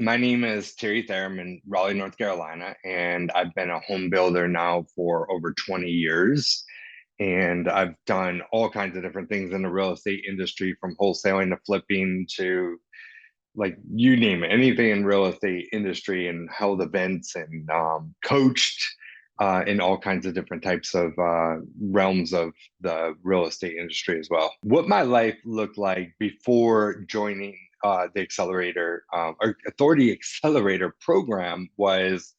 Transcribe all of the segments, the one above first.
My name is Terry Thayer. I'm in Raleigh, North Carolina, and I've been a home builder now for over 20 years. And I've done all kinds of different things in the real estate industry, from wholesaling to flipping to like you name it, anything in real estate industry, and held events and coached in all kinds of different types of realms of the real estate industry as well. What my life looked like before joining the Accelerator or Authority Accelerator Program was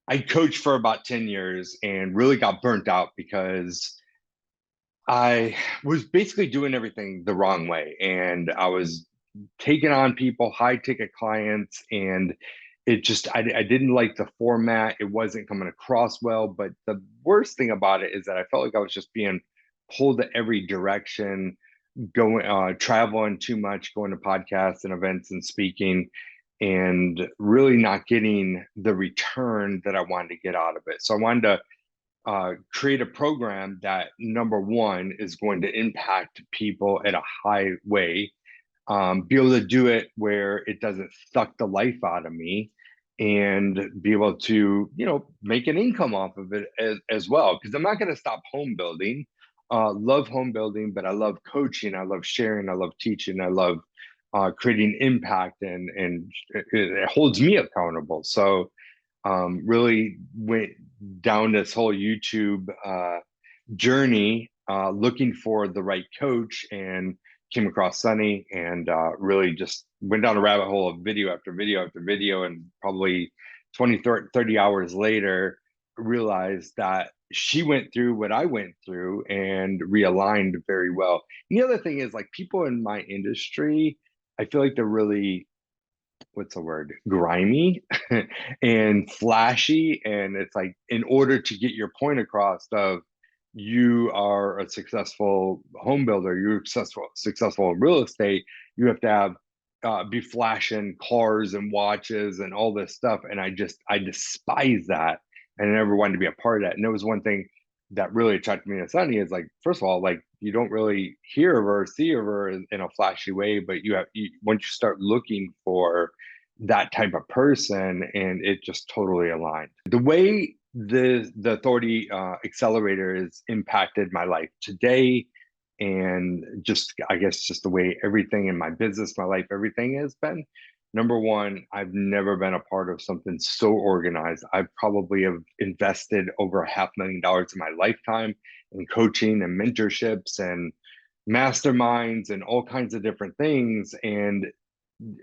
I coached for about 10 years and really got burnt out because I was basically doing everything the wrong way. And I was taking on people, high ticket clients, and I didn't like the format. It wasn't coming across well. But the worst thing about it is that I felt like I was just being pulled to every direction, going, traveling too much, going to podcasts and events and speaking, and really not getting the return that I wanted to get out of it. So I wanted to create a program that, number one, is going to impact people at a high way, be able to do it where it doesn't suck the life out of me, and be able to, make an income off of it as well. Because I'm not going to stop home building. Love home building, but I love coaching. I love sharing. I love teaching. I love creating impact, and it holds me accountable. So really went down this whole YouTube journey looking for the right coach, and came across Sunny, and really just went down a rabbit hole of video after video after video, and probably 20, 30 hours later realized that she went through what I went through and realigned very well. And the other thing is, like, people in my industry, I feel like they're really, what's the word, grimy and flashy, and it's like, in order to get your point across of you are a successful home builder, you're successful in real estate, you have to have be flashing cars and watches and all this stuff, and I despise that, and I never wanted to be a part of that. And there was one thing that really attracted me to Sunny is, like, first of all, like, you don't really hear of her or see of her in a flashy way, but once you start looking for that type of person, and it just totally aligned. The way the Authority Accelerator has impacted my life today, and just, I guess, just the way everything in my business, my life, everything has been. Number one, I've never been a part of something so organized. I probably have invested over $500,000 in my lifetime in coaching and mentorships and masterminds and all kinds of different things. And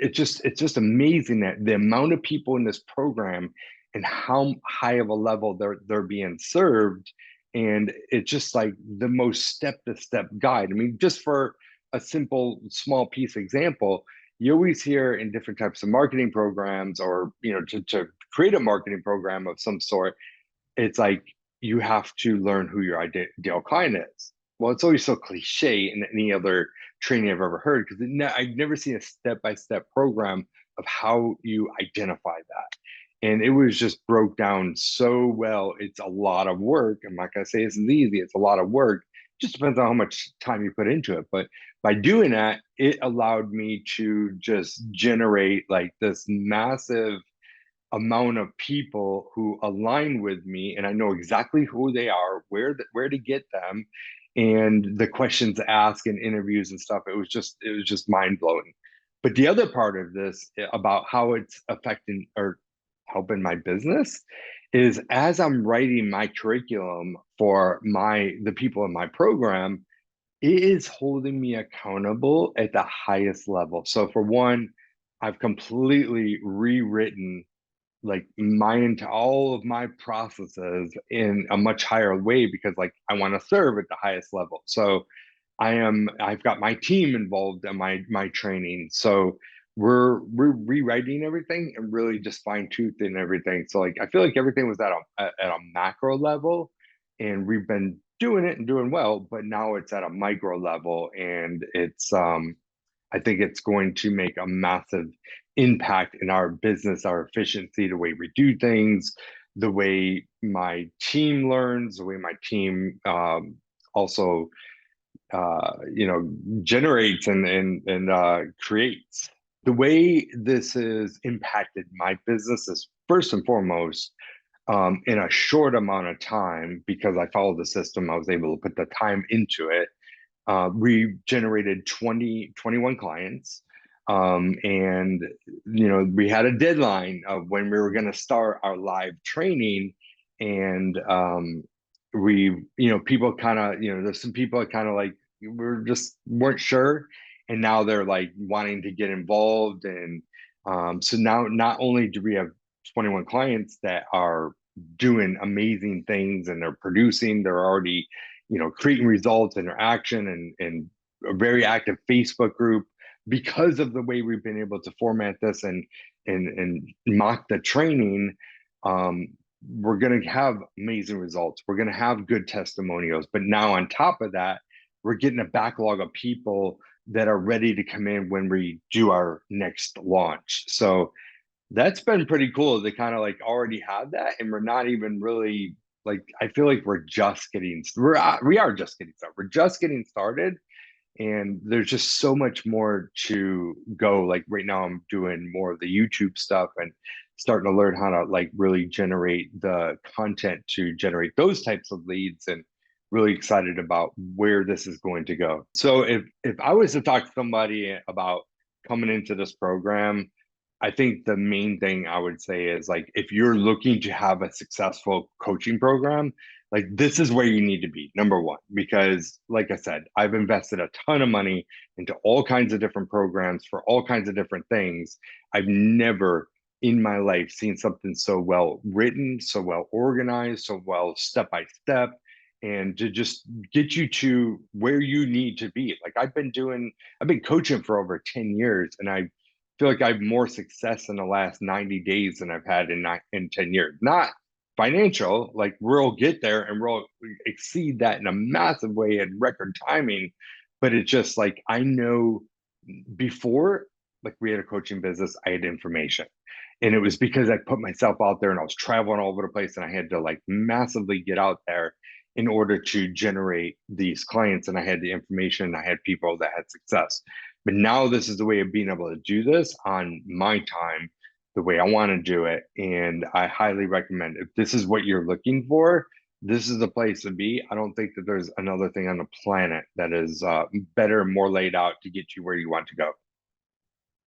it's just amazing that the amount of people in this program and how high of a level they're being served. And it's just like the most step-to-step guide. I mean, just for a simple small piece example, you always hear in different types of marketing programs, or to create a marketing program of some sort, it's like you have to learn who your ideal client is. Well, it's always so cliche in any other training I've ever heard, because I've never seen a step-by-step program of how you identify that. And it was just broke down so well. It's a lot of work. I'm not going to say it's easy. It's a lot of work. It just depends on how much time you put into it. But by doing that, it allowed me to just generate like this massive amount of people who align with me, and I know exactly who they are, where to get them, and the questions to ask in interviews and stuff. It was just mind blowing. But the other part of this, about how it's affecting or helping my business, is as I'm writing my curriculum for the people in my program, it is holding me accountable at the highest level. So for one, I've completely rewritten like into all of my processes in a much higher way, because like I want to serve at the highest level. So I've got my team involved in my training. So we're rewriting everything and really just fine-toothing everything. So like I feel like everything was at a macro level, and we've been doing it and doing well, but now it's at a micro level, and I think it's going to make a massive impact in our business, our efficiency, the way we do things, the way my team learns, the way my team also generates and creates. The way this has impacted my business is first and foremost, in a short amount of time, because I followed the system, I was able to put the time into it. We generated 21 clients. And, we had a deadline of when we were going to start our live training. And people kind of, there's some people that kind of like, we're just weren't sure. And now they're like wanting to get involved. And so now not only do we have 21 clients that are doing amazing things and they're producing, they're already creating results, interaction, and a very active Facebook group because of the way we've been able to format this and mock the training. um, we're going to have amazing results. We're going to have good testimonials. But now on top of that, we're getting a backlog of people that are ready to come in when we do our next launch. So that's been pretty cool to kind of like already have that, and we're not even really like, I feel like we're just getting we are just getting started. We're just getting started, and there's just so much more to go. Like right now I'm doing more of the YouTube stuff and starting to learn how to like really generate the content to generate those types of leads, and really excited about where this is going to go. So if I was to talk to somebody about coming into this program, I think the main thing I would say is like, if you're looking to have a successful coaching program, like this is where you need to be, number one, because like I said, I've invested a ton of money into all kinds of different programs for all kinds of different things. I've never in my life seen something so well written, so well organized, so well step by step, and to just get you to where you need to be. Like I've been coaching for over 10 years, and I feel like I have more success in the last 90 days than I've had in 10 years. Not financial, like we'll get there and we'll exceed that in a massive way at record timing. But it's just like, I know before, like we had a coaching business, I had information. And it was because I put myself out there and I was traveling all over the place, and I had to like massively get out there in order to generate these clients. And I had the information, I had people that had success. But now this is the way of being able to do this on my time, the way I want to do it. And I highly recommend, if this is what you're looking for, this is the place to be. I don't think that there's another thing on the planet that is better and more laid out to get you where you want to go.